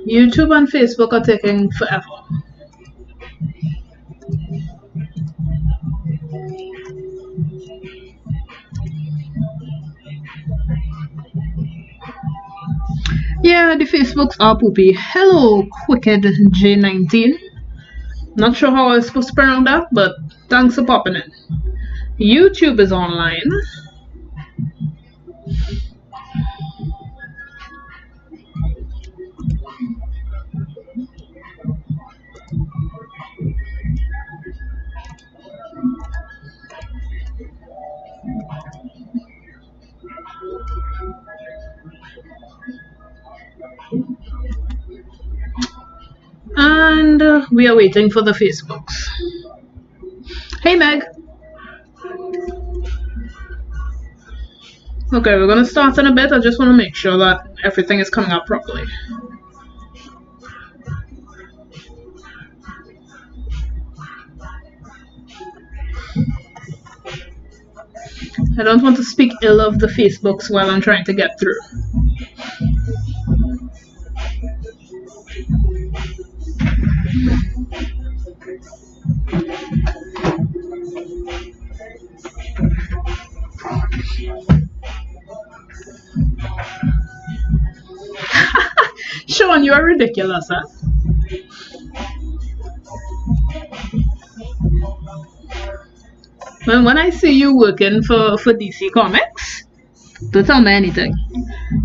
YouTube and Facebook are taking forever. Yeah, the Facebooks are poopy. Hello, Wicked J19. Not sure how I was supposed to pronounce that, but thanks for popping in. YouTube is online. And we are waiting for the Facebooks. Hey, Meg. Okay, we're gonna start in a bit. I just want to make sure that everything is coming up properly. I don't want to speak ill of the Facebooks while I'm trying to get through. Sean, you are ridiculous, huh? When I see you working for DC Comics, don't tell me anything.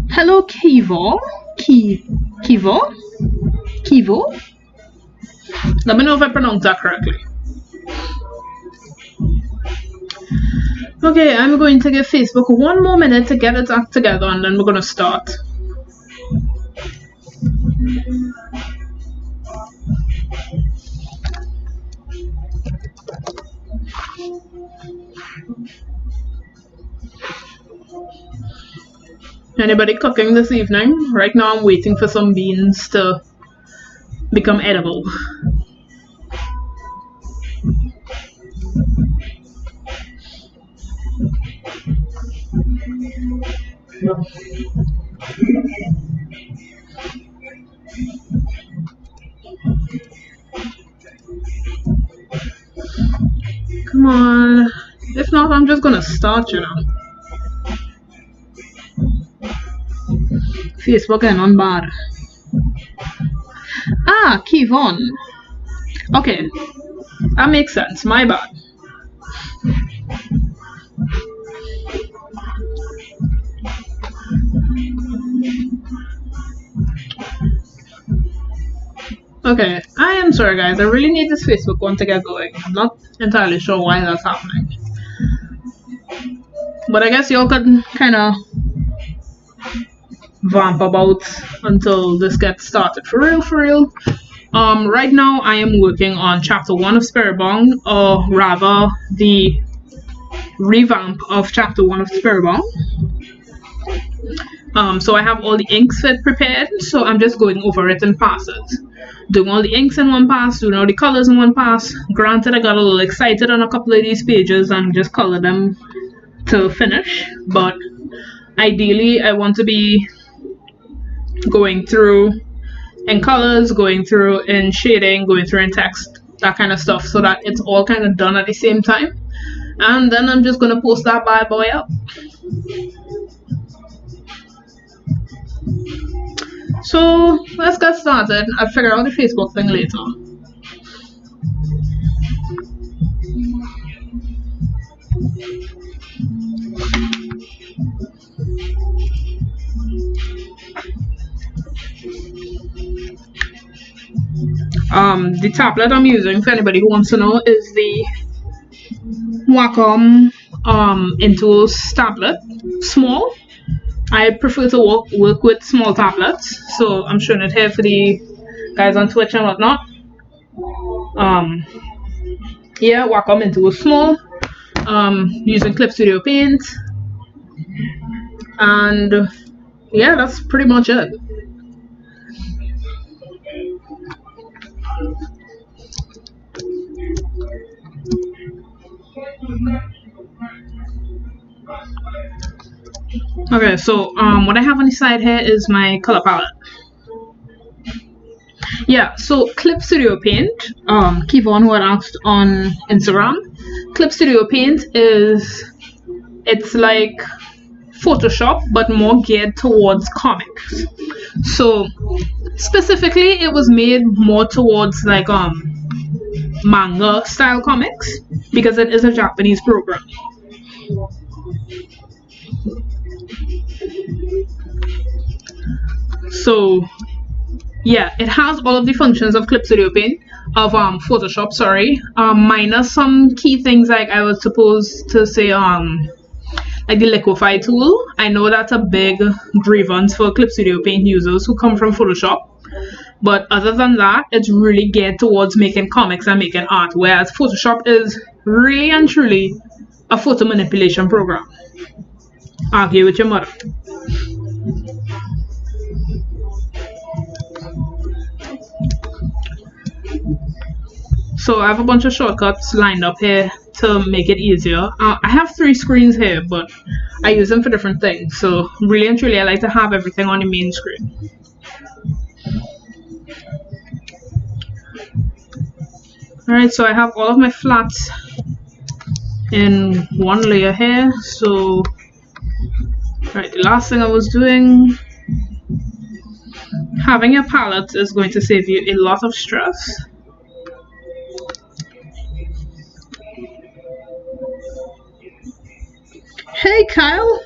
Hello, Kivo. Kivo? Let me know if I pronounce that correctly. Okay, I'm going to give Facebook one more minute to get it act together, and then we're going to start. Anybody cooking this evening? Right now I'm waiting for some beans to become edible. Come on. If not, I'm just gonna start, you know. Facebook and on bad. Ah, Kevon. Okay. That makes sense. My bad. Okay, I am sorry guys, I really need this Facebook one to get going. I'm not entirely sure why that's happening. But I guess y'all could kinda vamp about until this gets started. For real. Right now I am working on chapter 1 of Spiritbound, or rather the revamp of chapter 1 of Spiritbound. So I have all the inks prepared, so I'm just going over it in passes. Doing all the inks in one pass, doing all the colors in one pass. Granted, I got a little excited on a couple of these pages and just colored them to finish, but ideally I want to be going through in colors, going through in shading, going through in text, that kind of stuff, so that it's all kind of done at the same time. And then I'm just going to post that bad boy up. So let's get started. I'll figure out the Facebook thing later. The tablet I'm using, for anybody who wants to know, is the Wacom Intuos tablet. Small. I prefer to work with small tablets, so I'm showing it here for the guys on Twitch and whatnot. Yeah, Wacom Intuos small. Using Clip Studio Paint. And yeah, that's pretty much it. Okay, so what I have on the side here is my color palette. Yeah, so Clip Studio Paint, Kevon who had asked on Instagram, Clip Studio Paint it's like Photoshop but more geared towards comics. So specifically it was made more towards like manga style comics because it is a Japanese program. So yeah, it has all of the functions of Clip Studio Paint, of Photoshop, sorry, minus some key things like I was supposed to say like the liquify tool. I know that's a big grievance for Clip Studio Paint users who come from Photoshop, but other than that, it's really geared towards making comics and making art, whereas Photoshop is really and truly a photo manipulation program. Argue with your mother. So I have a bunch of shortcuts lined up here to make it easier. I have 3 screens here, but I use them for different things. So really and truly, I like to have everything on the main screen. Alright, so I have all of my flats in one layer here. So, right, the last thing I was doing, having a palette is going to save you a lot of stress. Hey Kyle!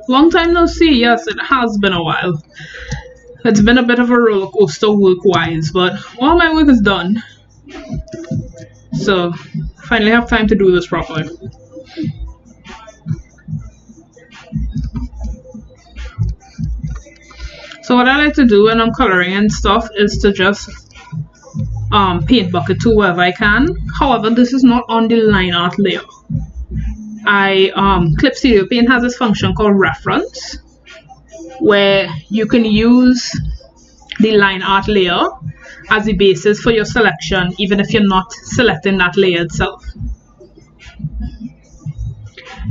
Long time no see. Yes, it has been a while. It's been a bit of a roller coaster work-wise, but all my work is done. So, finally have time to do this properly. So what I like to do when I'm coloring and stuff is to just paint bucket to wherever I can. However, this is not on the line art layer. Clip Studio Paint has this function called reference, where you can use the line art layer as the basis for your selection, even if you're not selecting that layer itself.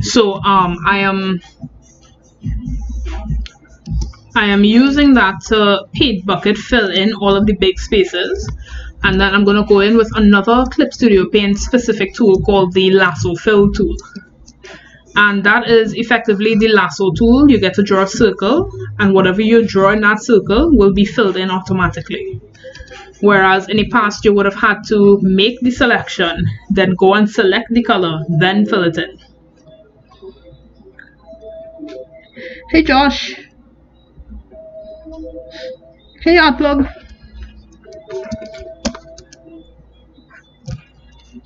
So I am using that to paint bucket fill in all of the big spaces, and then I'm going to go in with another Clip Studio Paint specific tool called the lasso fill tool. And that is effectively the lasso tool. You get to draw a circle, and whatever you draw in that circle will be filled in automatically. Whereas in the past, you would have had to make the selection, then go and select the color, then fill it in. Hey Josh. Hey Artplug.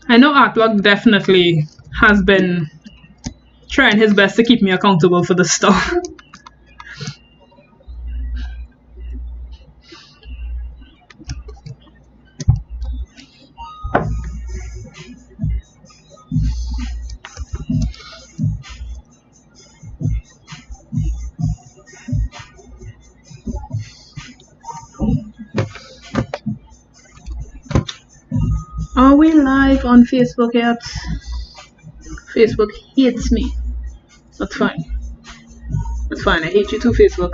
I know Artplug definitely has been trying his best to keep me accountable for this stuff. Are we live on Facebook yet? Facebook hates me. That's fine. That's fine. I hate you too, Facebook.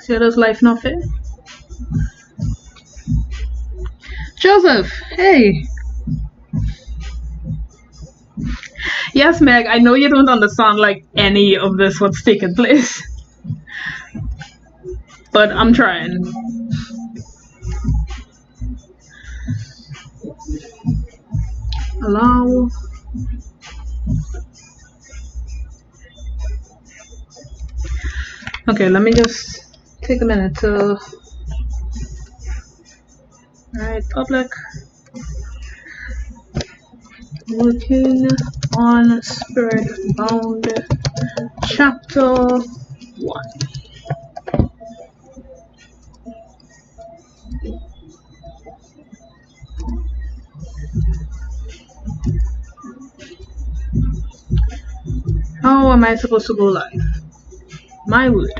See, does life not fair? Joseph, hey. Yes, Meg, I know you don't understand like any of this what's taking place, but I'm trying. Allow. Okay, let me just take a minute to. Alright, public. Working on Spiritbound Chapter 1. How am I supposed to go live? My word.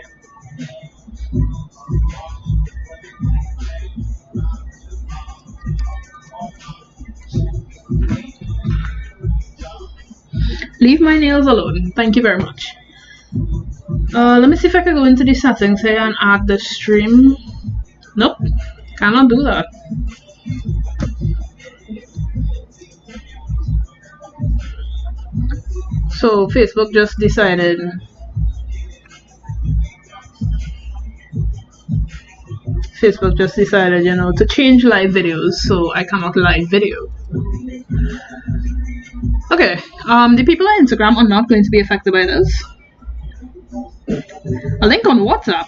Leave my nails alone. Thank you very much. Let me see if I can go into the settings here and add the stream. Nope, cannot do that. So Facebook just decided you know, to change live videos, so I cannot live video. Okay, the people on Instagram are not going to be affected by this. A link on WhatsApp?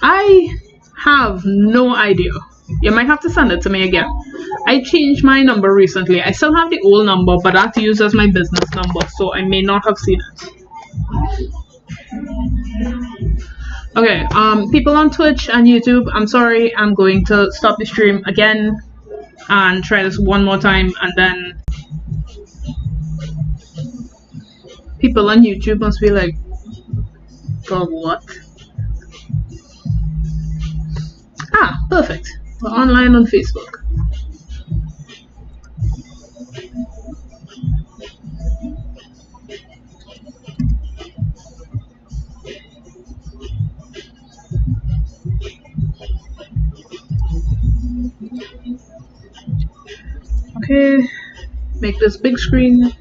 I have no idea. You might have to send it to me again. I changed my number recently. I still have the old number, but that's used as my business number, so I may not have seen it. Okay, people on Twitch and YouTube, I'm sorry, I'm going to stop the stream again and try this one more time, and then people on YouTube must be like, God, what? Ah, perfect. We're online on Facebook. Okay, make this big screen.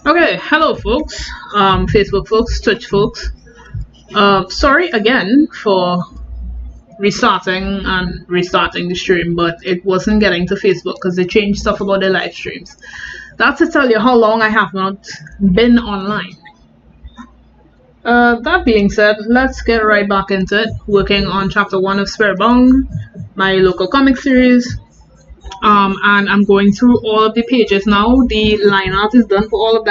Okay, hello folks, Facebook folks, Twitch folks. Sorry again for restarting the stream, but it wasn't getting to Facebook because they changed stuff about their live streams. That's to tell you how long I have not been online. That being said, let's get right back into it, working on chapter 1 of Spiritbound, my local comic series. And I'm going through all of the pages now. The line art is done for all of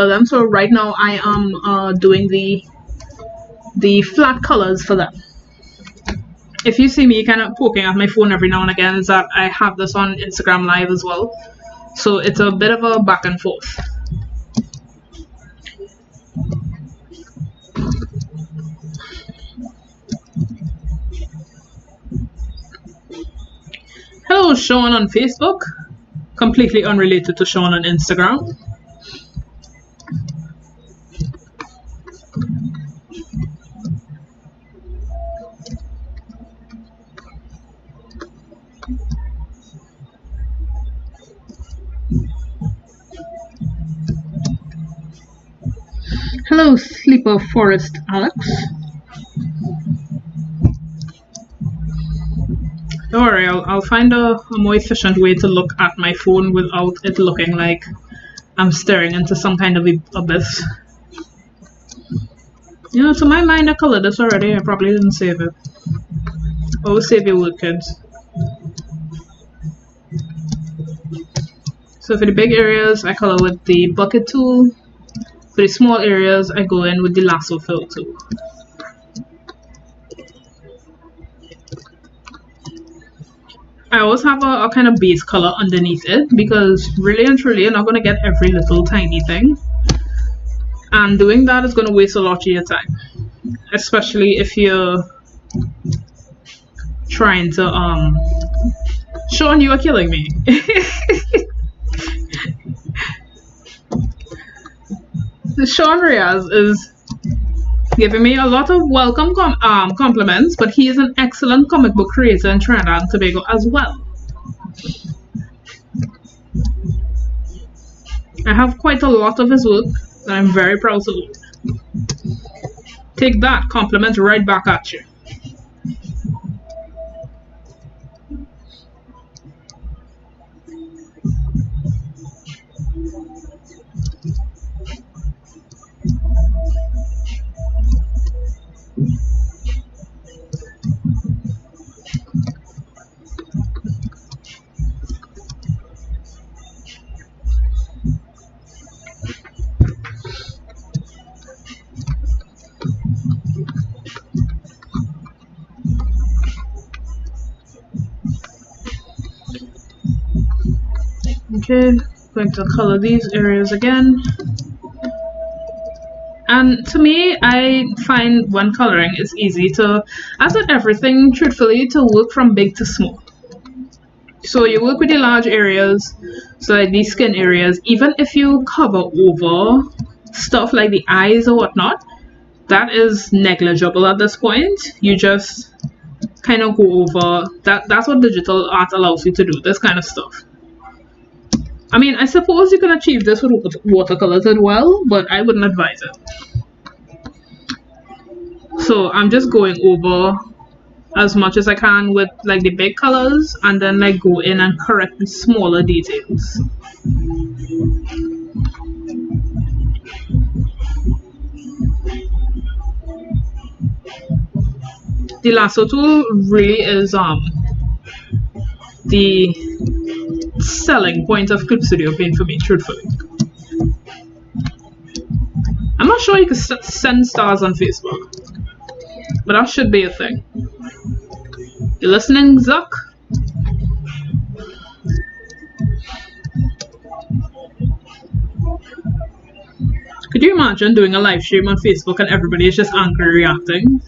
them. So right now I am doing the flat colors for them. If you see me kind of poking at my phone every now and again, is that I have this on Instagram Live as well. So it's a bit of a back and forth. Hello, Sean on Facebook. Completely unrelated to Sean on Instagram. Hello, Sleeper Forest Alex. Don't worry, I'll find a more efficient way to look at my phone without it looking like I'm staring into some kind of abyss. You know, to my mind, I colored this already. I probably didn't save it. Always save your work, kids. So for the big areas, I color with the bucket tool. For the small areas, I go in with the lasso fill tool. I always have a kind of base color underneath it, because really and truly you're not going to get every little tiny thing, and doing that is going to waste a lot of your time, especially if you're trying to Sean, you are killing me. Sean Riaz is giving me a lot of welcome compliments, but he is an excellent comic book creator in Trinidad and Tobago as well. I have quite a lot of his work that I'm very proud to own. Take that compliment right back at you. Okay, going to color these areas again. And to me, I find when coloring, it's easy to, as with everything, truthfully, to work from big to small. So you work with the large areas, so like these skin areas, even if you cover over stuff like the eyes or whatnot, that is negligible at this point. You just kind of go over that. That's what digital art allows you to do, this kind of stuff. I mean, I suppose you can achieve this with watercolors as well, but I wouldn't advise it. So I'm just going over as much as I can with like the big colors, and then like go in and correct the smaller details. The lasso tool really is the selling point of Clip Studio Paint for me, truthfully. I'm not sure you can send stars on Facebook, but that should be a thing. You listening, Zuck? Could you imagine doing a live stream on Facebook and everybody is just angry reacting?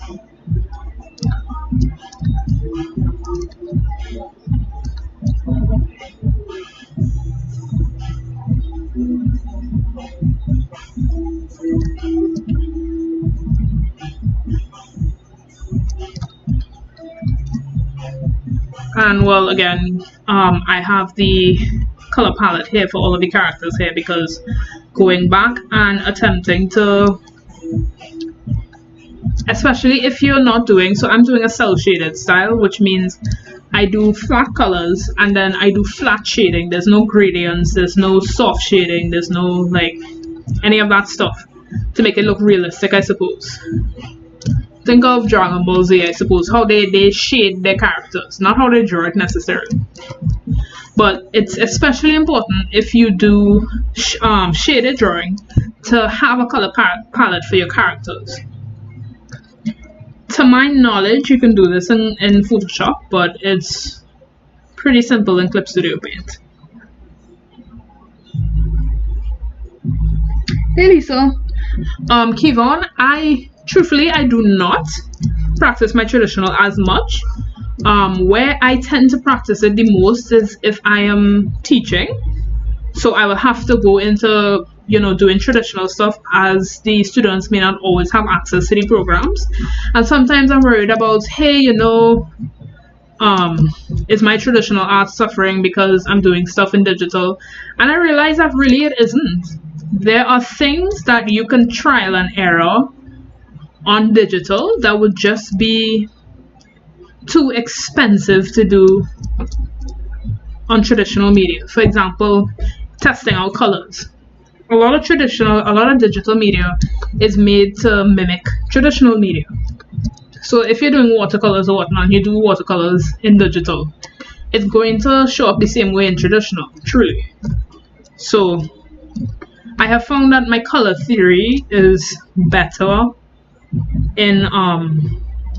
And well, again, I have the color palette here for all of the characters here, because going back and attempting to, especially if you're not doing, so I'm doing a cell shaded style, which means I do flat colors and then I do flat shading. There's no gradients, there's no soft shading, there's no like any of that stuff to make it look realistic, I suppose. Think of Dragon Ball Z, I suppose, how they shade their characters, not how they draw it necessarily. But it's especially important if you do shaded drawing to have a color palette for your characters. To my knowledge, you can do this in Photoshop, but it's pretty simple in Clip Studio Paint. Hey Lisa. Kevon, truthfully, I do not practice my traditional as much. Where I tend to practice it the most is if I am teaching. So I will have to go into, doing traditional stuff, as the students may not always have access to the programs. And sometimes I'm worried about, hey, is my traditional art suffering because I'm doing stuff in digital? And I realize that really it isn't. There are things that you can trial and error on digital that would just be too expensive to do on traditional media. For example, testing out colors. A lot of digital media is made to mimic traditional media. So if you're doing watercolors or whatnot, you do watercolors in digital, it's going to show up the same way in traditional, truly. So I have found that my color theory is better in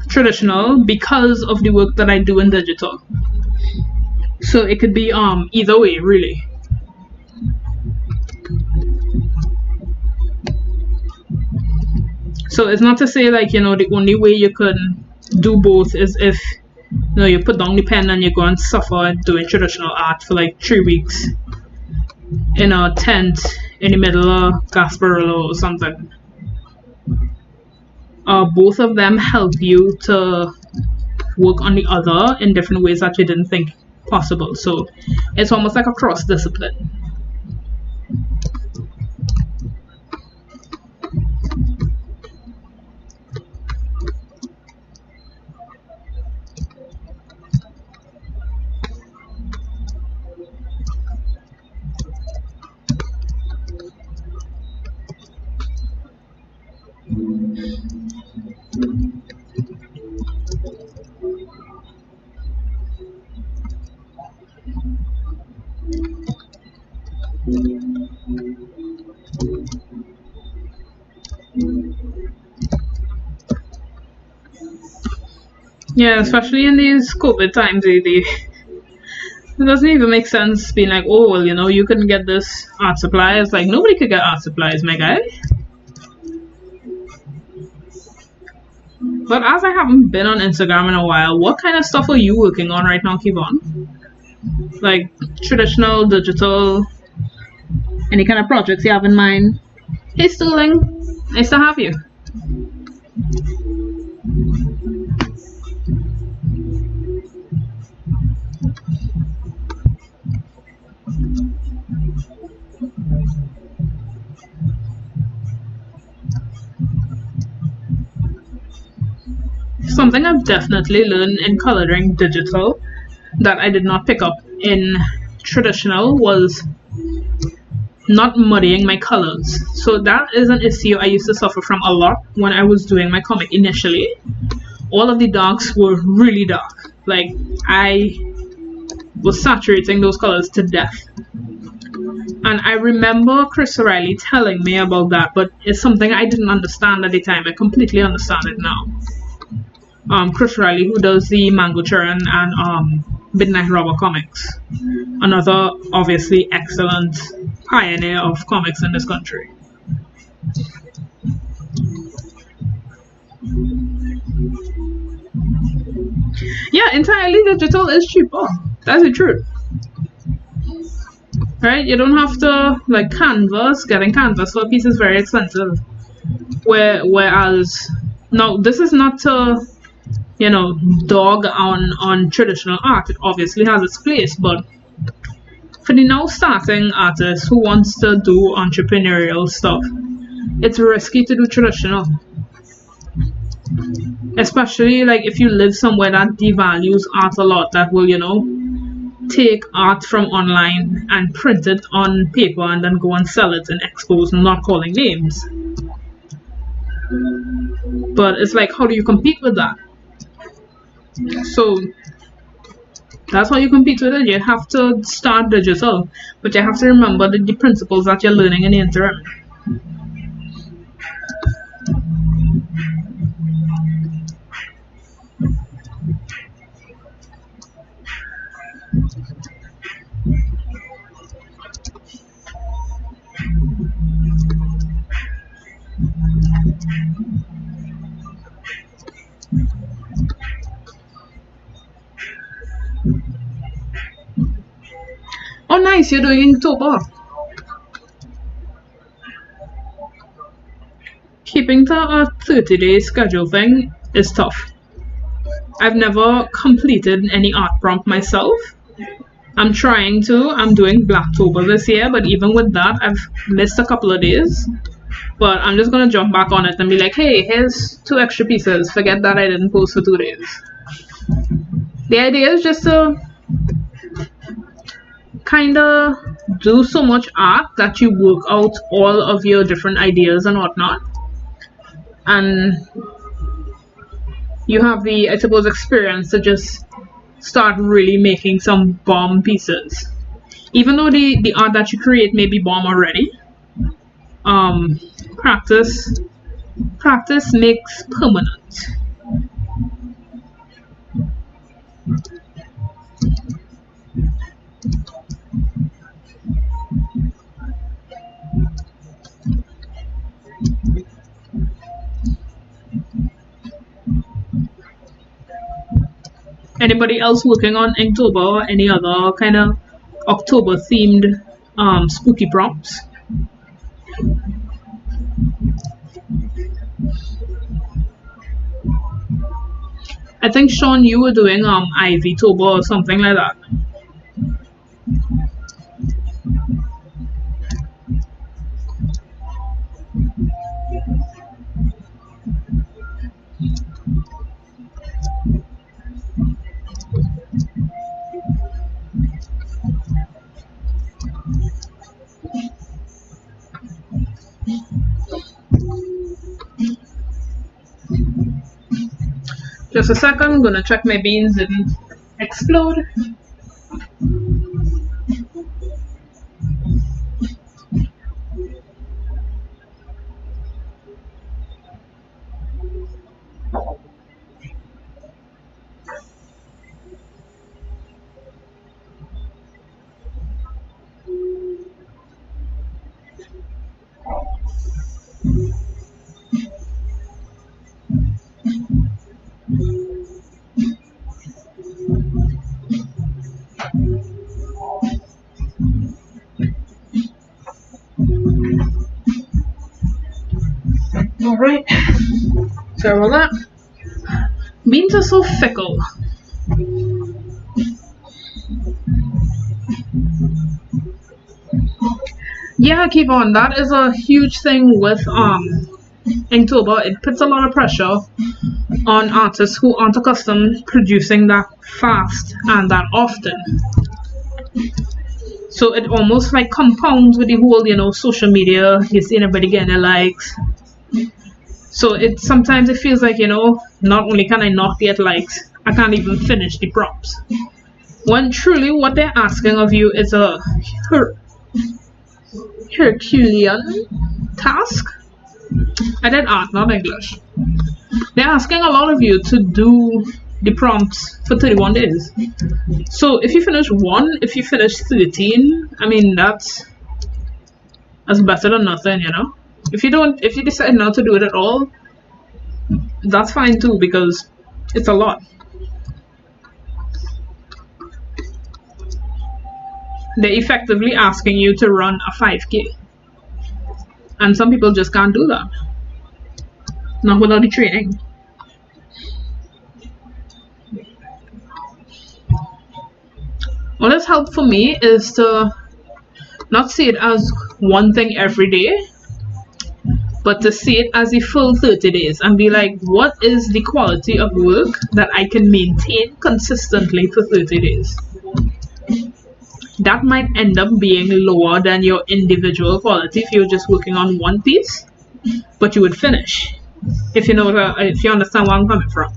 traditional because of the work that I do in digital. So it could be either way, really. So it's not to say like, the only way you can do both is if you put down the pen and you go and suffer doing traditional art for like 3 weeks in a tent in the middle of Gasparilla or something. Both of them help you to work on the other in different ways that you didn't think possible. So it's almost like a cross discipline. Yeah, especially in these COVID times, it doesn't even make sense being like, oh, well, you couldn't get this art supply. It's like, nobody could get art supplies, my guy. But as I haven't been on Instagram in a while, what kind of stuff are you working on right now, Kevon? Like traditional, digital, any kind of projects you have in mind. Hey Sterling, nice to have you. Something I've definitely learned in coloring digital that I did not pick up in traditional was not muddying my colors. So that is an issue I used to suffer from a lot when I was doing my comic initially. All of the darks were really dark. Like I was saturating those colors to death. And I remember Chris O'Reilly telling me about that, but it's something I didn't understand at the time. I completely understand it now. Chris Riley, who does the Mango Churn and Midnight Robber comics. Another obviously excellent pioneer of comics in this country. Yeah, entirely digital is cheaper. That's the truth. Right? You don't have to like canvas. Getting canvas for a piece is very expensive. Whereas now this is not to dog on traditional art. It obviously has its place, but for the now starting artist who wants to do entrepreneurial stuff, it's risky to do traditional. Especially like if you live somewhere that devalues art a lot, that will, take art from online and print it on paper and then go and sell it in expos, not calling names. But it's like, how do you compete with that? So that's how you compete with it. You have to start digital, but you have to remember the principles that you're learning in the interim. Oh nice, you're doing Inktober. Keeping to a 30-day schedule thing is tough. I've never completed any art prompt myself. I'm trying to. I'm doing Blacktober this year, but even with that, I've missed a couple of days. But I'm just gonna jump back on it and be like, hey, here's 2 extra pieces. Forget that I didn't post for 2 days. The idea is just to kind of do so much art that you work out all of your different ideas and whatnot. And you have the, I suppose, experience to just start really making some bomb pieces. Even though the art that you create may be bomb already, practice makes permanent. Anybody else working on Inktober or any other kind of October themed spooky prompts? I think Sean, you were doing Ivy-tober or something like that. Just a second, I'm gonna check my beans didn't explode. Sorry about that. Beans are so fickle. Yeah, keep on. That is a huge thing with Inktober. It puts a lot of pressure on artists who aren't accustomed producing that fast and that often. So it almost like compounds with the whole, social media. You see everybody getting their likes. So sometimes it feels like, not only can I not get likes, I can't even finish the props. When truly what they're asking of you is a Herculean task. I did art, not English. They're asking a lot of you to do the prompts for 31 days. So if you finish 1, if you finish 13, I mean that's better than nothing, If you decide not to do it at all, that's fine too, because it's a lot. They're effectively asking you to run a 5K. And some people just can't do that. Not without the training. What has helped for me is to not see it as one thing every day, but to see it as a full 30 days and be like, what is the quality of work that I can maintain consistently for 30 days? That might end up being lower than your individual quality if you're just working on one piece, but you would finish. If you understand where I'm coming from.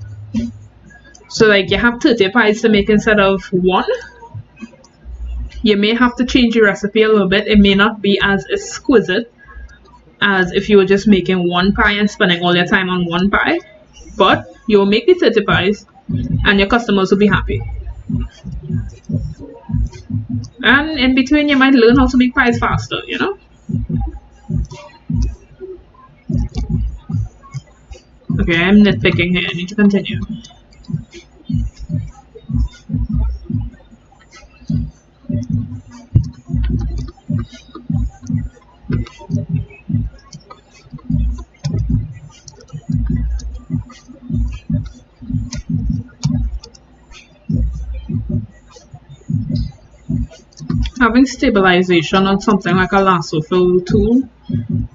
So like you have 30 pies to make instead of 1. You may have to change your recipe a little bit. It may not be as exquisite as if you were just making 1 pie and spending all your time on 1 pie, but you'll make the 30 pies and your customers will be happy. And in between you might learn how to make pies faster, Okay, I'm nitpicking here. I need to continue. Having stabilization on something like a lasso fill tool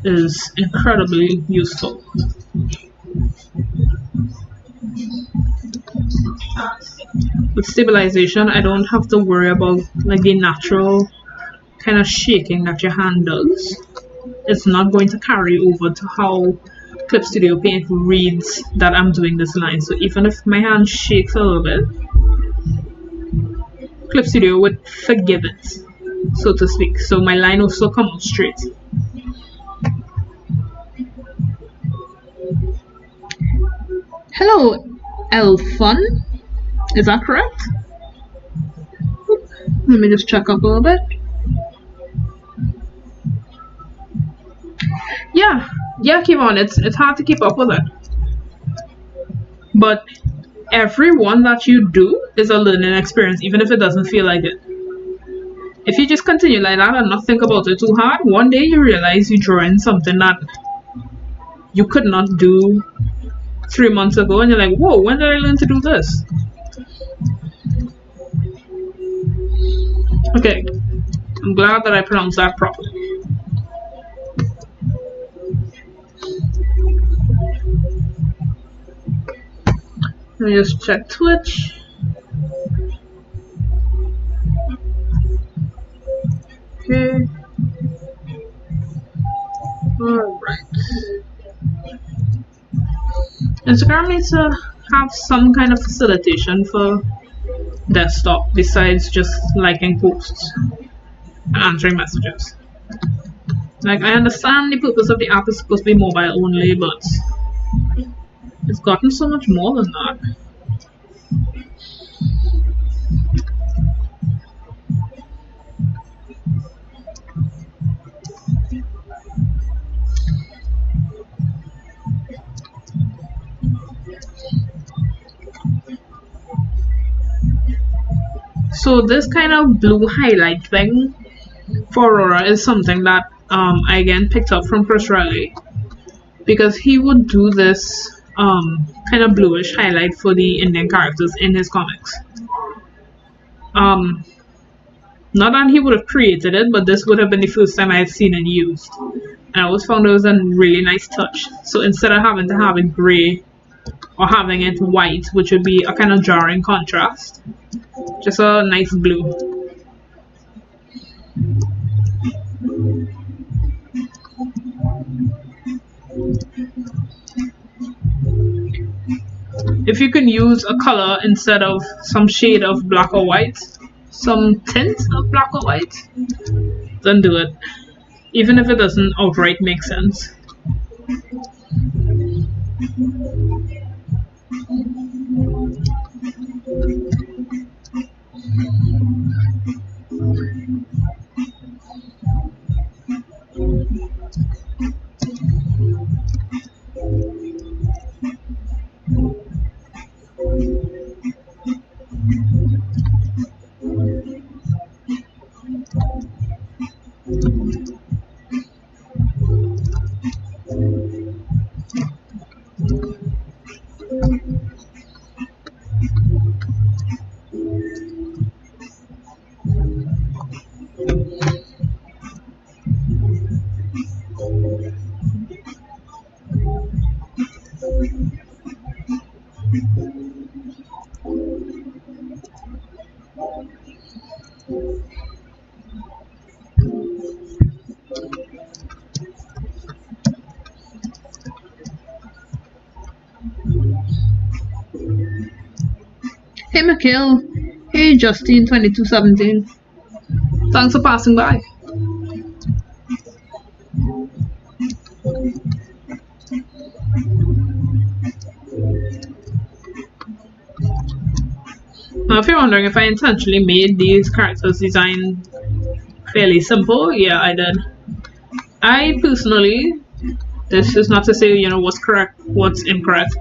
is incredibly useful. With stabilization, I don't have to worry about like the natural kind of shaking that your hand does. It's not going to carry over to how Clip Studio Paint reads that I'm doing this line. So even if my hand shakes a little bit, Clip Studio would forgive it, so to speak. So my line will still come out straight. Hello, Elfun. Is that correct? Let me just check up a little bit. Yeah, Kevon, it's hard to keep up with it. But everyone that you do is a learning experience, even if it doesn't feel like it. If you just continue like that and not think about it too hard, one day you realize you're drawing something that you could not do 3 months ago, and you're like, whoa, when did I learn to do this? Okay, I'm glad that I pronounced that properly. Let me just check Twitch. Okay. Alright. Instagram needs to have some kind of facilitation for desktop besides just liking posts and answering messages. Like, I understand the purpose of the app is supposed to be mobile only, but it's gotten so much more than that. So this kind of blue highlight thing for Aurora is something that I again picked up from Chris Riley, because he would do this kind of bluish highlight for the Indian characters in his comics. Um, Not that he would have created it, but this would have been the first time I had seen it used. And I always found it was a really nice touch. So instead of having to have it grey or having it white, which would be a kind of jarring contrast, just a nice blue. If you can use a color instead of some shade of black or white, some tint of black or white, then do it. Even if it doesn't outright make sense. Hey Mikhail. Hey Justine2217. Thanks for passing by. Now if you're wondering if I intentionally made these characters' design fairly simple, yeah I did. I personally, this is not to say what's correct, what's incorrect.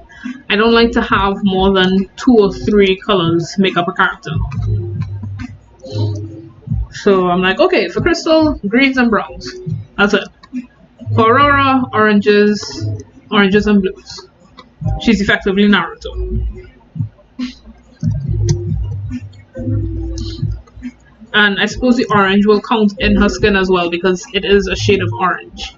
I don't like to have more than 2 or 3 colors make up a character. So I'm like, okay, for Crystal, greens and browns. That's it. For Aurora, oranges and blues. She's effectively Naruto. And I suppose the orange will count in her skin as well because it is a shade of orange.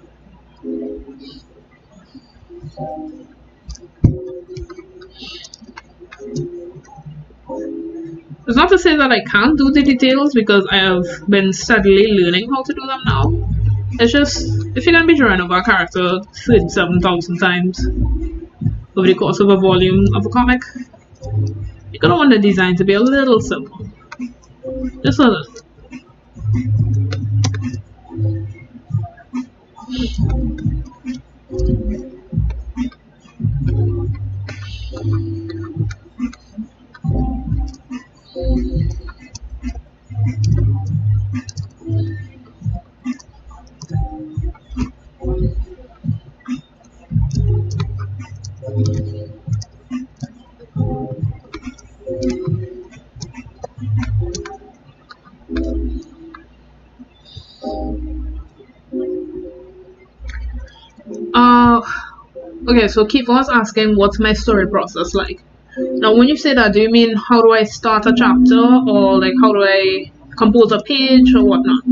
It's not to say that I can't do the details because I have been steadily learning how to do them now. It's just, if you're going to be drawing over a character 37,000 times over the course of a volume of a comic, you're going to want the design to be a little simple. Just a little. Okay, so Keith was asking what's my story process like. Now, when you say that, do you mean how do I start a chapter, or like how do I compose a page, or whatnot?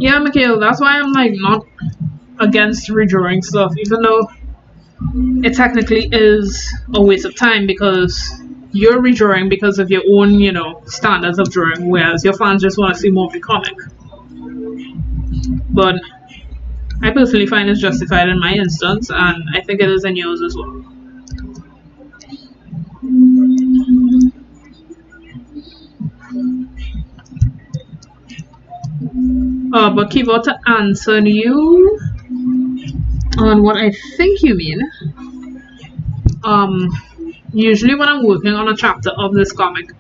Yeah, Mikhail, that's why I'm like not against redrawing stuff, even though it technically is a waste of time because you're redrawing because of your own, standards of drawing, whereas your fans just want to see more of the comic. But I personally find it's justified in my instance, and I think it is in yours as well. But Kiva, to answer you on what I think you mean, usually when I'm working on a chapter of this comic,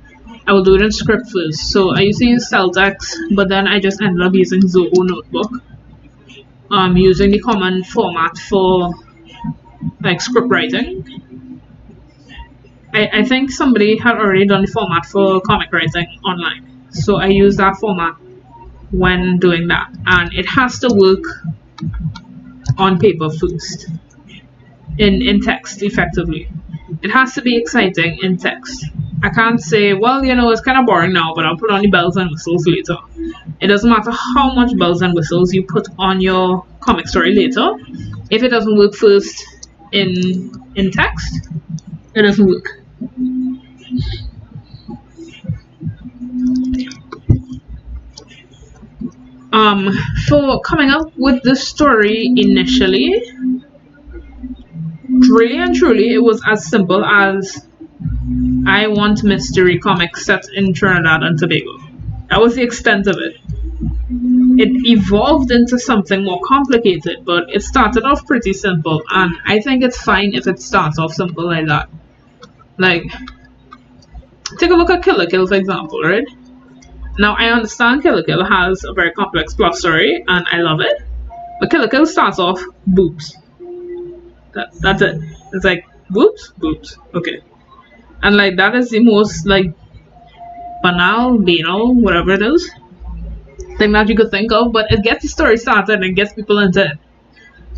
I will do it in script first. So I used to use Celtex, but then I just ended up using Zoho Notebook. Using the common format for like script writing. I think somebody had already done the format for comic writing online. So I use that format when doing that. And it has to work on paper first. In text, effectively. It has to be exciting in text. I can't say, well, you know, it's kind of boring now, but I'll put on the bells and whistles later. It doesn't matter how much bells and whistles you put on your comic story later. If it doesn't work first in text, it doesn't work. For coming up with the story initially, really and truly, it was as simple as I want mystery comics set in Trinidad and Tobago. That was the extent of it. It evolved into something more complicated, but it started off pretty simple, and I think it's fine if it starts off simple like that. Like, take a look at Killer Kill, for example, right? Now, I understand Killer Kill has a very complex plot story, and I love it, but Killer Kill starts off boobs. That's it. It's like, boobs? Boobs. Okay. And like, that is the most, like, banal, whatever it is, thing that you could think of, but it gets the story started and gets people into it.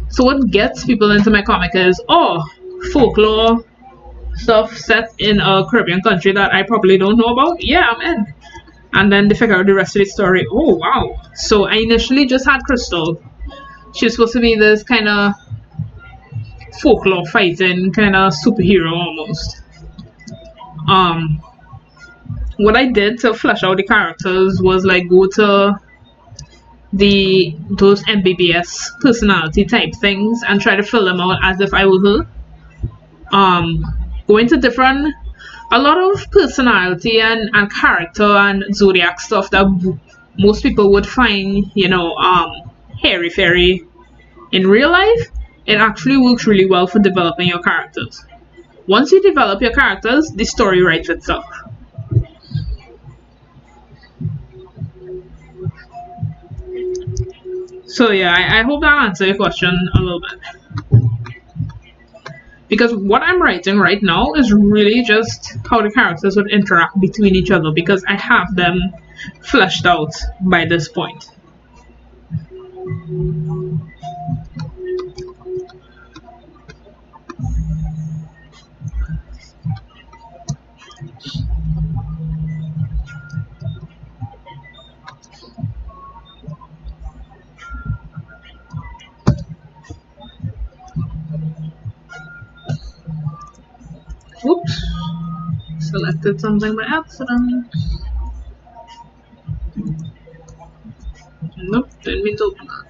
So what gets people into my comic is, oh, folklore stuff set in a Caribbean country that I probably don't know about. Yeah, I'm in. And then they figure out the rest of the story. Oh, wow. So I initially just had Crystal. She's supposed to be this kind of folklore fighting kind of superhero almost. What I did to flesh out the characters was like go to those MBBS personality type things and try to fill them out as if I were her. Go into a lot of personality and character and zodiac stuff that most people would find, you know, hairy fairy in real life. It actually works really well for developing your characters. Once you develop your characters, the story writes itself. So yeah, I hope that answers your question a little bit. Because what I'm writing right now is really just how the characters would interact between each other, because I have them fleshed out by this point. Whoops, selected something by accident. Nope, didn't mean to open that.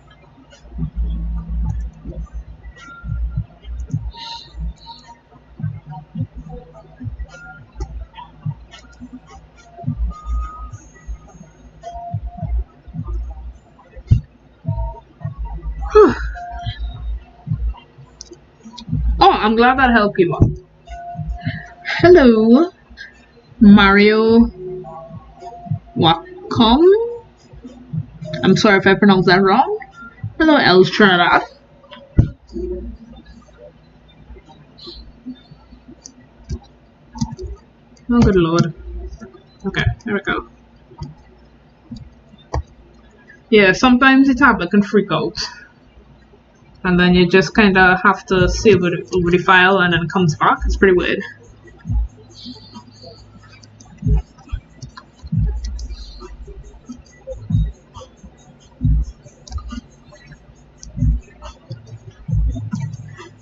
Oh, I'm glad that helped you out. Hello, Mario Wacom. I'm sorry if I pronounced that wrong. Hello, Els Trinidad. Oh, good lord. Okay, here we go. Yeah, sometimes the tablet can freak out. And then you just kind of have to save it over the file and then it comes back. It's pretty weird.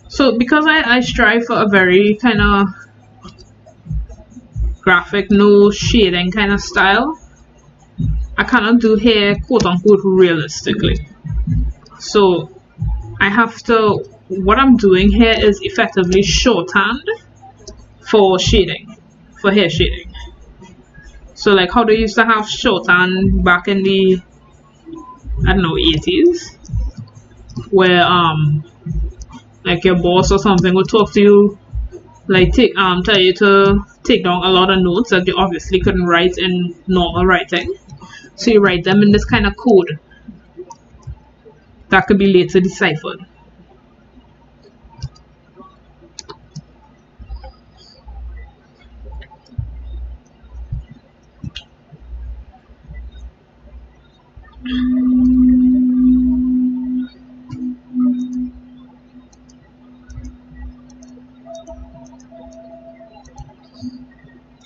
So because I strive for a very kind of graphic, no shading kind of style, I cannot do hair quote unquote realistically. So I have to, what I'm doing here is effectively shorthand for shading, for hair shading. So like how they used to have shorthand back in the I don't know, 80s, where like your boss or something would talk to you, like tell you to take down a lot of notes that you obviously couldn't write in normal writing. So you write them in this kind of code that could be later deciphered.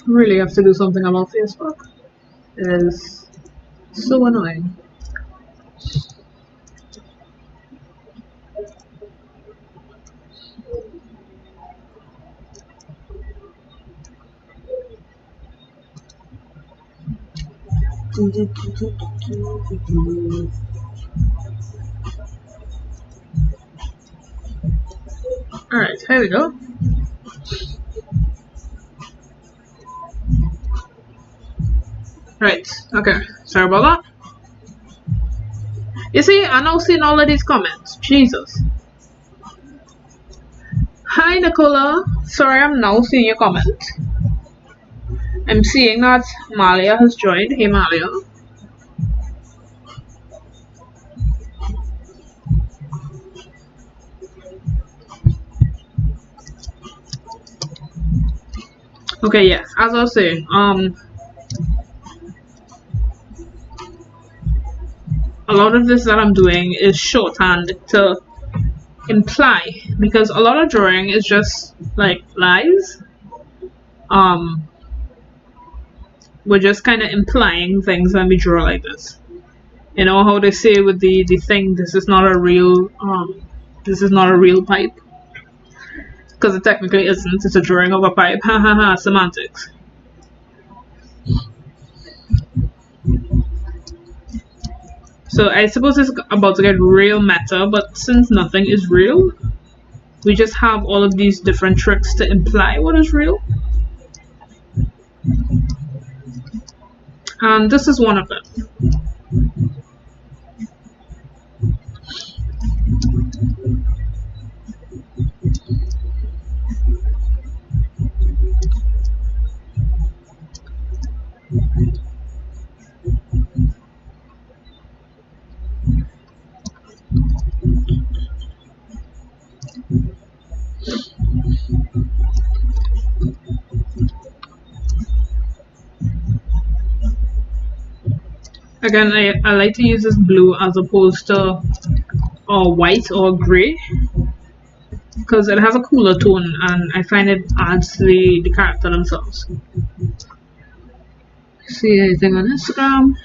Really have to do something about Facebook. It is so annoying. Alright, here we go. Right, okay, sorry about that. You see, I'm now seeing all of these comments. Jesus. Hi, Nicola. Sorry, I'm now seeing your comment. I'm seeing that Malia has joined. Hey, Malia. Okay, yes, as I was saying, a lot of this that I'm doing is shorthand to imply, because a lot of drawing is just like lies. We're just kind of implying things when we draw like this. You know how they say with the thing, this is not a real pipe, because it technically isn't. It's a drawing of a pipe. Ha ha ha. Semantics. So I suppose it's about to get real meta, but since nothing is real, we just have all of these different tricks to imply what is real. And this is one of them. Again, I like to use this blue as opposed to white or grey, because it has a cooler tone and I find it adds to the character themselves. See anything on Instagram?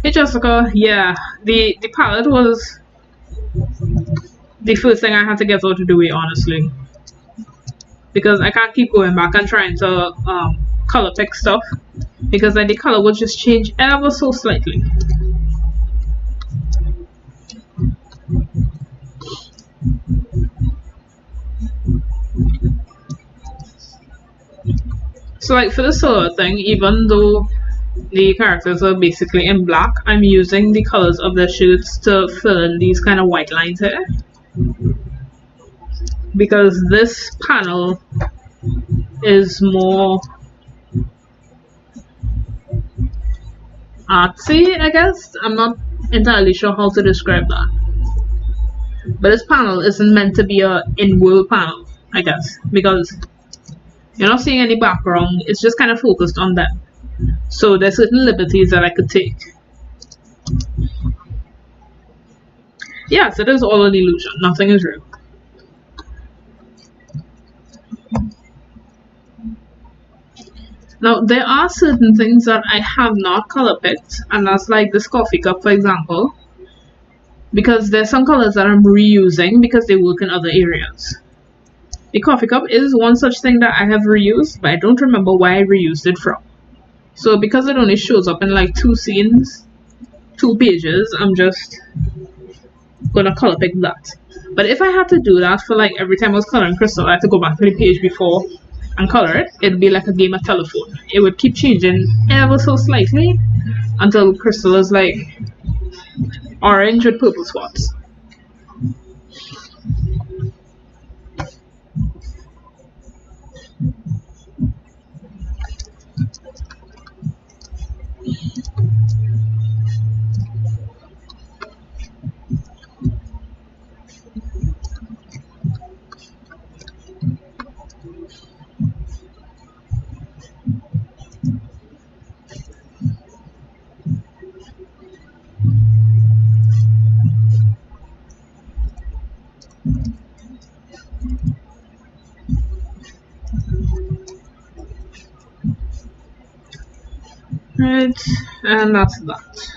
Hey Jessica, yeah, the palette was the first thing I had to get out of the way, honestly, because I can't keep going back and trying to color pick stuff, because then the color will just change ever so slightly. So like for the solo thing, even though the characters are basically in black, I'm using the colors of their shirts to fill in these kind of white lines here, because this panel is more artsy, I guess. I'm not entirely sure how to describe that, but this panel isn't meant to be a in-world panel, I guess, because you're not seeing any background. It's just kind of focused on them. So there's certain liberties that I could take. Yes, it is all an illusion. Nothing is real. Now, there are certain things that I have not color picked, and that's like this coffee cup, for example, because there's some colors that I'm reusing because they work in other areas. The coffee cup is one such thing that I have reused, but I don't remember why I reused it from. So because it only shows up in like 2 scenes, 2 pages, I'm just gonna color pick that. But if I had to do that for like every time I was coloring crystal, I had to go back to the page before and color it. It'd be like a game of telephone. It would keep changing ever so slightly until crystal is like orange with purple spots. Right, and that's that.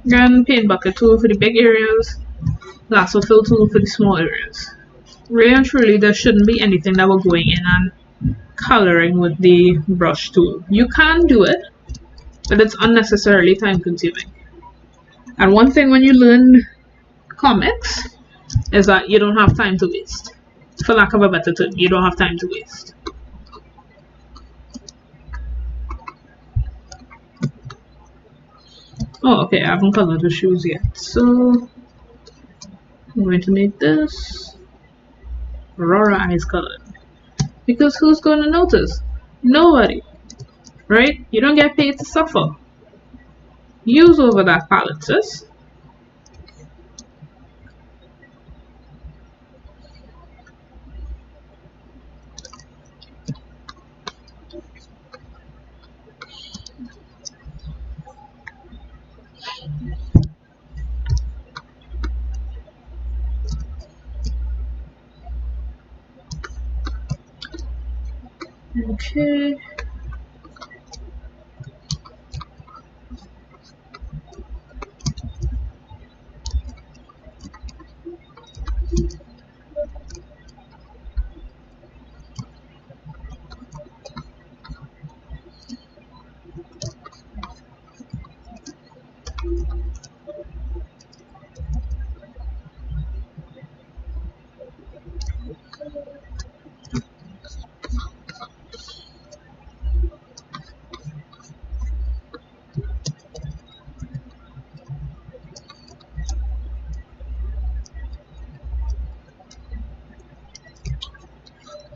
Again, paint bucket tool for the big areas, lasso fill tool for the small areas. Really and truly, there shouldn't be anything that we're going in and coloring with the brush tool. You can do it, but it's unnecessarily time consuming. And one thing when you learn comics is that you don't have time to waste. For lack of a better term, you don't have time to waste. Oh, okay, I haven't colored the shoes yet, so I'm going to make this Aurora eyes colored. Because who's going to notice? Nobody, right? You don't get paid to suffer. Use over that palette, sis. Okay.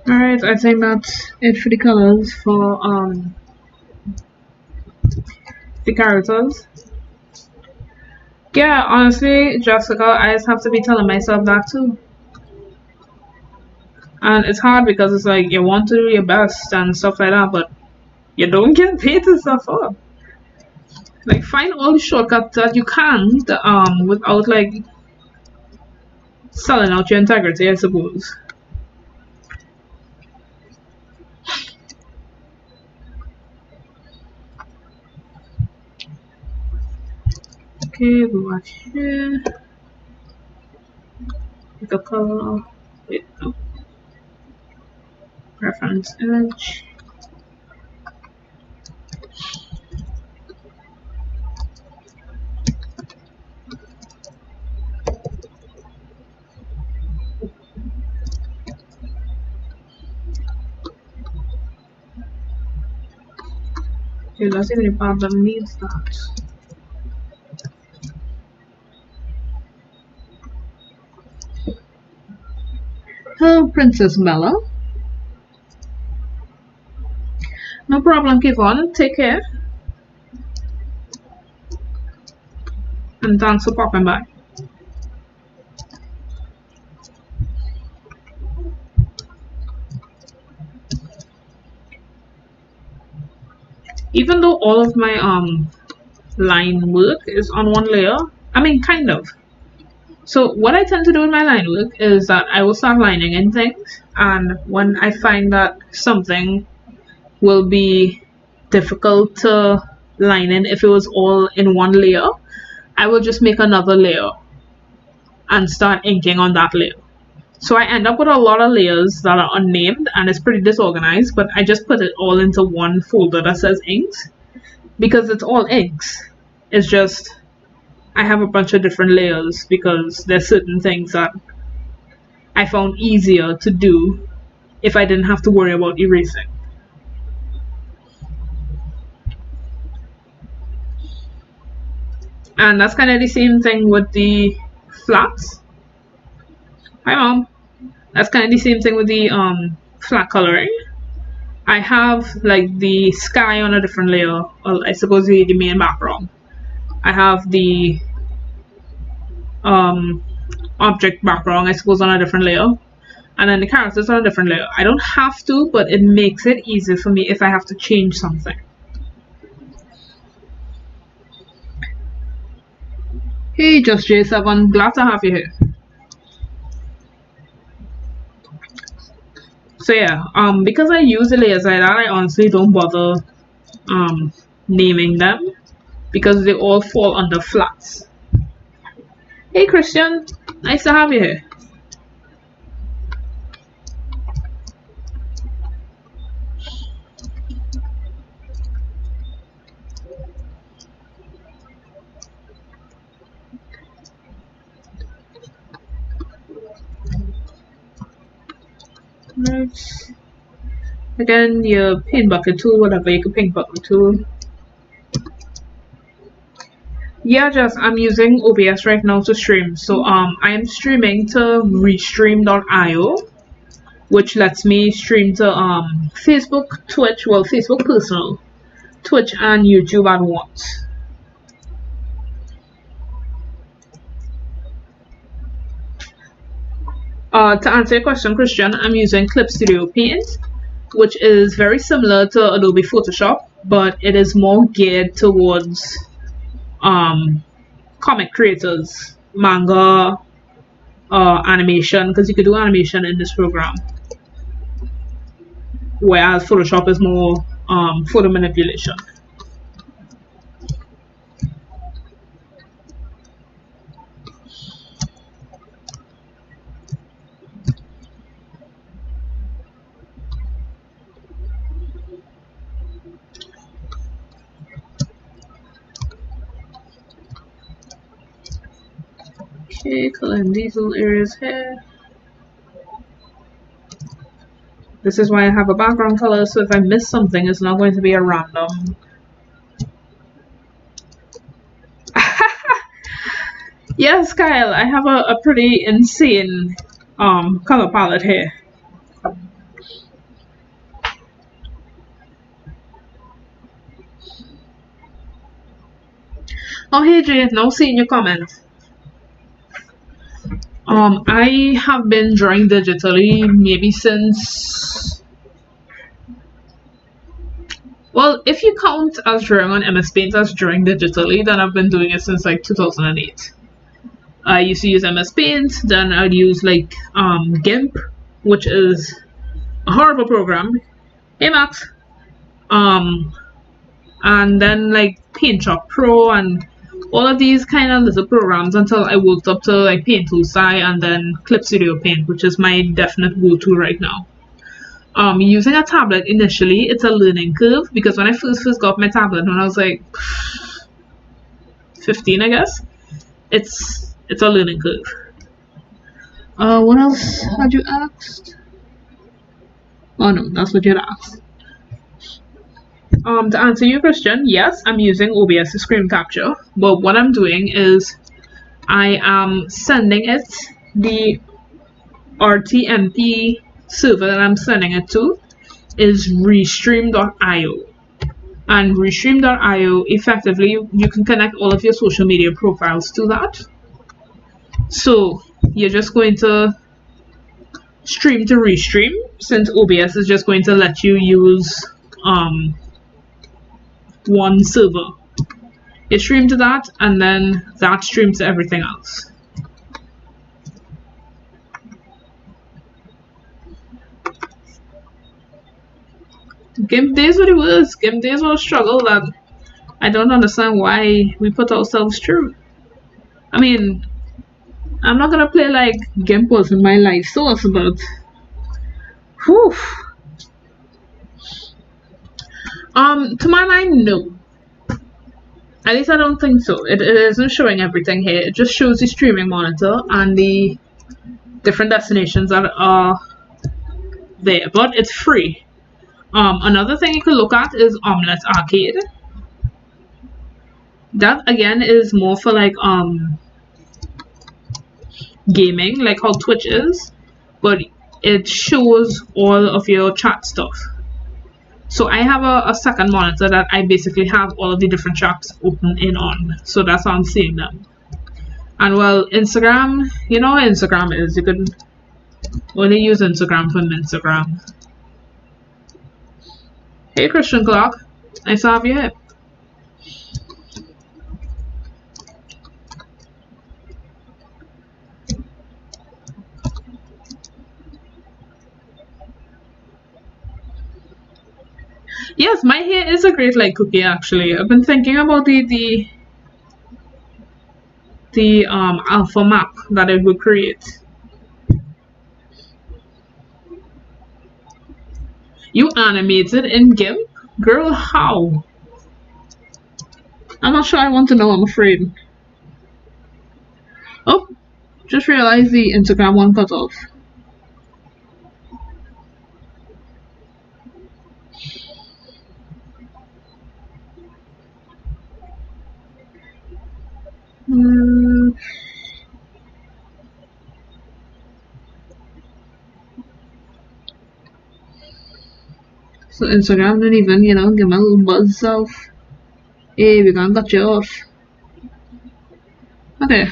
Alright, I think that's it for the colors for the characters. Yeah, honestly, Jessica, I just have to be telling myself that too. And it's hard because it's like you want to do your best and stuff like that, but you don't get paid to suffer. Like, find all the shortcuts that you can without like selling out your integrity, I suppose. Okay, go back here. Pick a color. Wait, no. Reference image. Okay, let's see if the part that needs that. Hello, Princess Bella. No problem, Kevon. Take care. And thanks for popping by. Even though all of my line work is on one layer, I mean kind of. So what I tend to do with my line work is that I will start lining in things, and when I find that something will be difficult to line in if it was all in one layer, I will just make another layer and start inking on that layer. So I end up with a lot of layers that are unnamed and it's pretty disorganized, but I just put it all into one folder that says inks because it's all inks. It's just I have a bunch of different layers because there's certain things that I found easier to do if I didn't have to worry about erasing. And that's kind of the same thing with the flats. Hi mom. That's kind of the same thing with the flat coloring. I have like the sky on a different layer, well, I suppose the main background. I have the object background, I suppose, on a different layer. And then the characters on a different layer. I don't have to, but it makes it easier for me if I have to change something. Hey, Just J7, glad to have you here. So yeah, because I use the layers like that, I honestly don't bother naming them because they all fall under flats. Hey Christian, nice to have you here. Right. Again, your paint bucket tool, whatever, you can paint bucket tool. Yeah, just I'm using OBS right now to stream. So I am streaming to restream.io, which lets me stream to Facebook, Twitch, well Facebook personal, Twitch and YouTube at once. To answer your question, Christian, I'm using Clip Studio Paint, which is very similar to Adobe Photoshop, but it is more geared towards comic creators, manga, animation, because you could do animation in this program, whereas Photoshop is more photo manipulation. Okay, coloring these little areas here. This is why I have a background color, so if I miss something, it's not going to be a random. Yes, Kyle, I have a pretty insane color palette here. Oh, hey Jay, now seeing your comments. I have been drawing digitally maybe since, well, if you count as drawing on MS Paint as drawing digitally, then I've been doing it since like 2008. I used to use MS Paint, then I'd use like GIMP, which is a horrible program. Hey Max. And then like PaintShop Pro and all of these kind of little programs until I worked up to like Paint Tool Sai and then Clip Studio Paint, which is my definite go-to right now. Using a tablet initially, it's a learning curve because when I first got my tablet when I was like 15, I guess, it's a learning curve. What else had you asked? Oh no, that's what you had asked. To answer your question, yes, I'm using OBS to screen capture, but what I'm doing is I am sending it the RTMP server that I'm sending it to is restream.io, and restream.io, effectively you can connect all of your social media profiles to that. So you're just going to stream to restream, since OBS is just going to let you use one server. You stream to that and then that streams to everything else. GIMP days were the worst. GIMP days were a struggle that I don't understand why we put ourselves through. I mean, I'm not gonna play like GIMP was in my life source, but whew. To my mind, no. At least I don't think so. It isn't showing everything here. It just shows the streaming monitor and the different destinations that are there, but it's free. Another thing you could look at is Omelette Arcade. That again is more for like gaming, like how Twitch is, but it shows all of your chat stuff. So I have a second monitor that I basically have all of the different chats open in on. So that's how I'm seeing them. And well, Instagram, you know what Instagram is. You can only use Instagram from Instagram. Hey Christian Clark, nice to have you here. Yes, my hair is a great light cookie actually. I've been thinking about the alpha map that it would create. You animated in GIMP? Girl, how? I'm not sure I want to know, I'm afraid. Oh, just realized the Instagram one cut off. So Instagram didn't even, give me a little buzz self. Hey, we gonna cut you off. Okay.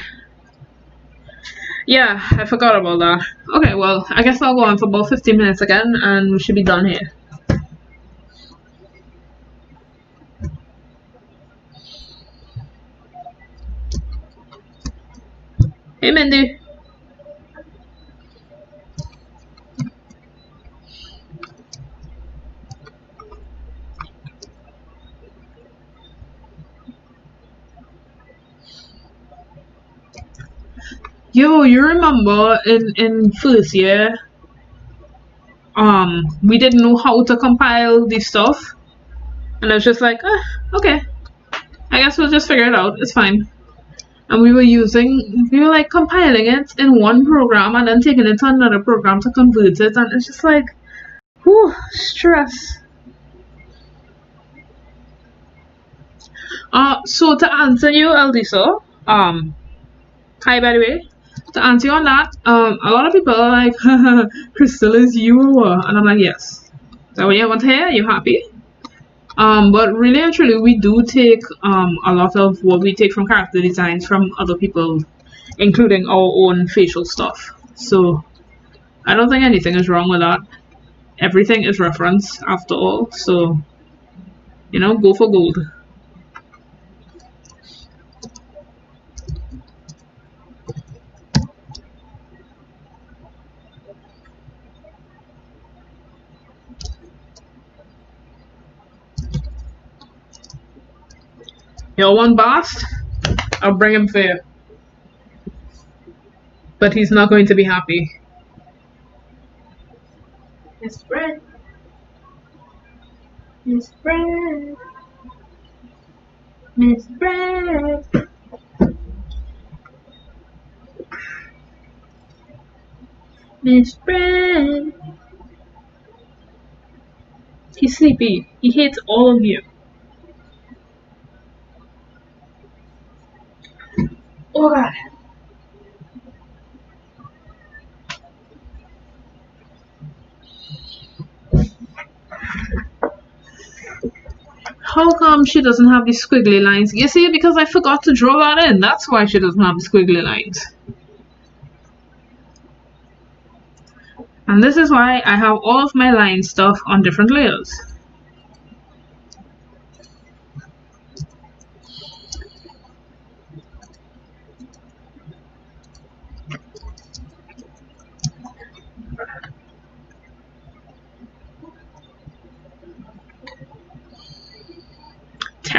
Yeah, I forgot about that. Okay, well, I guess I'll go on for about 15 minutes again, and we should be done here. Hey, Mindy. Yo, you remember in first year, we didn't know how to compile this stuff, and I was just like, okay, I guess we'll just figure it out. It's fine. And we were like compiling it in one program and then taking it to another program to convert it, and it's just like, whew, stress. So to answer you, Eldisa, hi by the way. To answer you on that, a lot of people are like, Crystal is you, and I'm like, yes. So when you want hair, you happy? But really and truly, we do take a lot of what we take from character designs from other people, including our own facial stuff. So I don't think anything is wrong with that. Everything is reference after all. So go for gold. You want Bast? I'll bring him for you. But he's not going to be happy. Miss Bread. Miss Bread. Miss Bread. Miss Bread. He's sleepy. He hates all of you. Oh God. How come she doesn't have the squiggly lines? You see, because I forgot to draw that in. That's why she doesn't have the squiggly lines. And this is why I have all of my line stuff on different layers.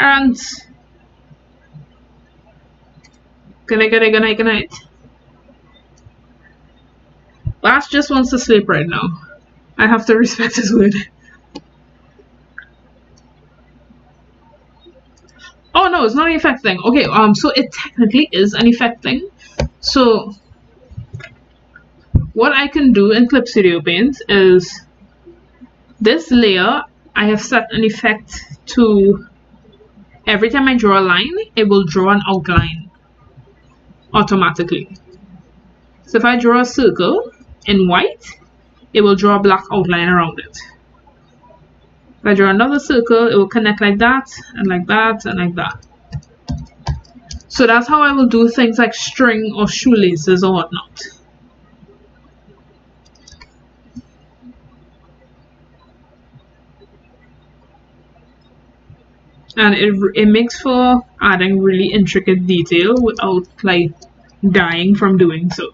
Parents. Good night, good night, good night, good night. Lass just wants to sleep right now. I have to respect his word. Oh no, it's not an effect thing. Okay, so it technically is an effect thing. So what I can do in Clip Studio Paint is this layer, I have set an effect to every time I draw a line, it will draw an outline automatically. So if I draw a circle in white, it will draw a black outline around it. If I draw another circle, it will connect like that, and like that, and like that. So that's how I will do things like string or shoelaces or whatnot. And it makes for adding really intricate detail without like dying from doing so.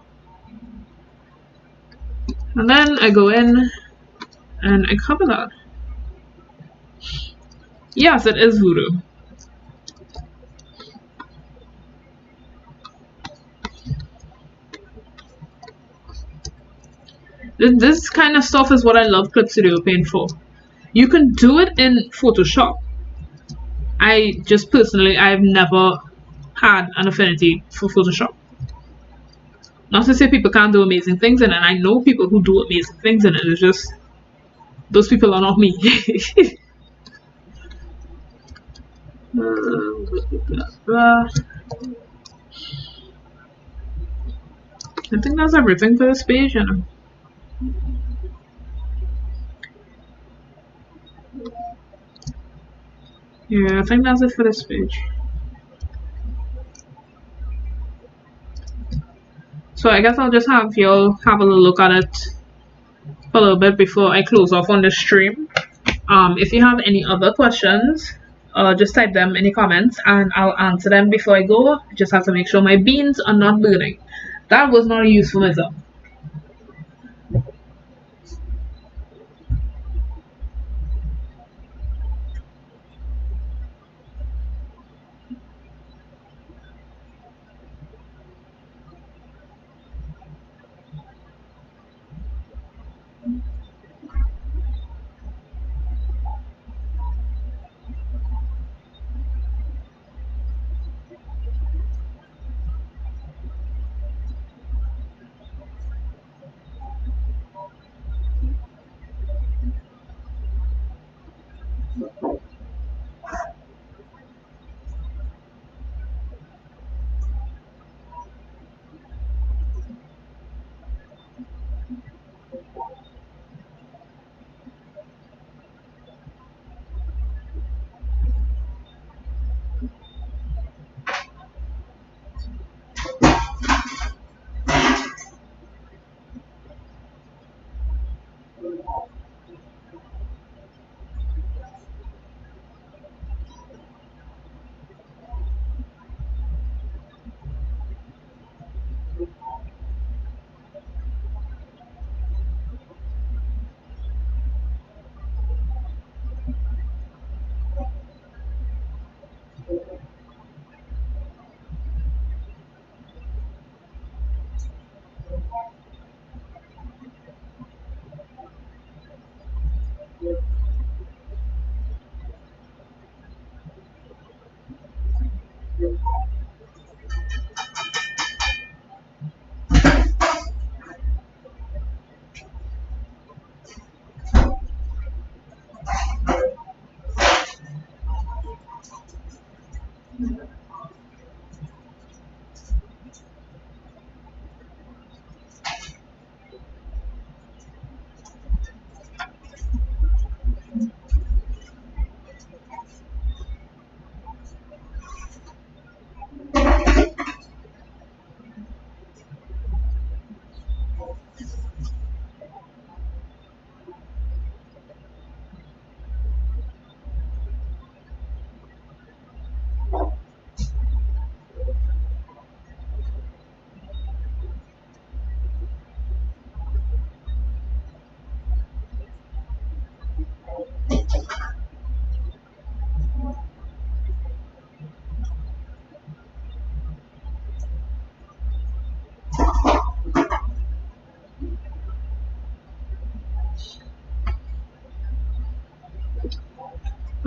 And then I go in and I cover that. Yes, it is voodoo. This kind of stuff is what I love Clip Studio Paint for. You can do it in Photoshop. I just personally, I've never had an affinity for Photoshop. Not to say people can't do amazing things in it. I know people who do amazing things in it. It's just those people are not me. I think that's everything for this page, you know. Yeah, I think that's it for this page. So I guess I'll just have y'all have a little look at it for a little bit before I close off on the stream. If you have any other questions, just type them in the comments and I'll answer them before I go. I just have to make sure my beans are not burning. That was not a euphemism.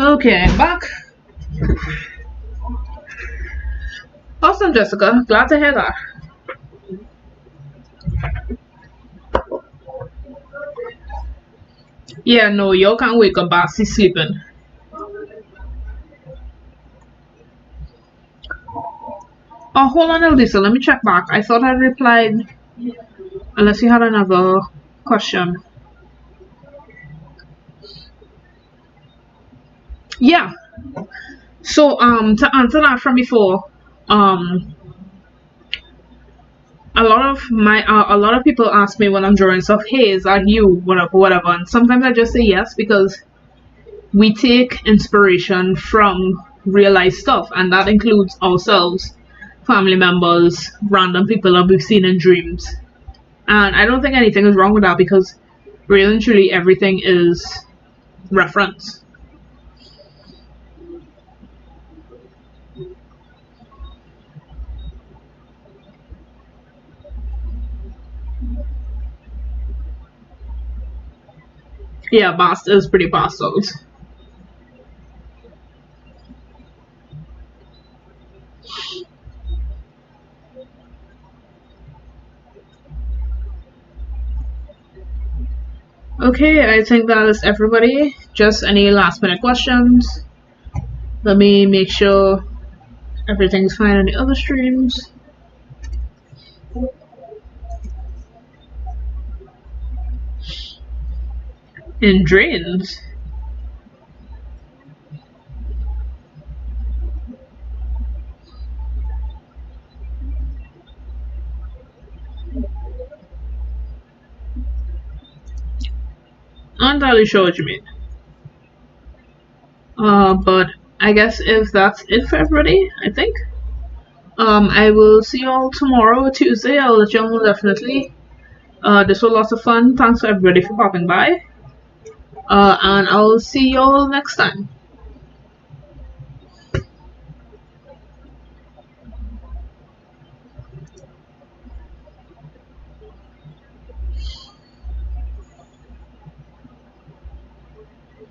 Okay, I'm back. Awesome, Jessica. Glad to hear that. Yeah, no, you can't wake up. Basty's sleeping. Oh, hold on, Elisa. Let me check back. I thought I replied. Unless you had another question. Yeah. So, to answer that from before, um, a lot of people ask me when I'm drawing stuff, hey, is that you? Whatever, whatever. And sometimes I just say yes because we take inspiration from real life stuff, and that includes ourselves, family members, random people that we've seen in dreams. And I don't think anything is wrong with that because really and truly everything is reference. Yeah, Bast is pretty pastels. Okay, I think that is everybody. Just any last minute questions? Let me make sure everything's fine on the other streams. In drains. Not entirely sure what you mean. But I guess if that's it for everybody, I think. I will see you all tomorrow, Tuesday. I'll let you all know definitely. This was lots of fun. Thanks for everybody for popping by. And I'll see you all next time.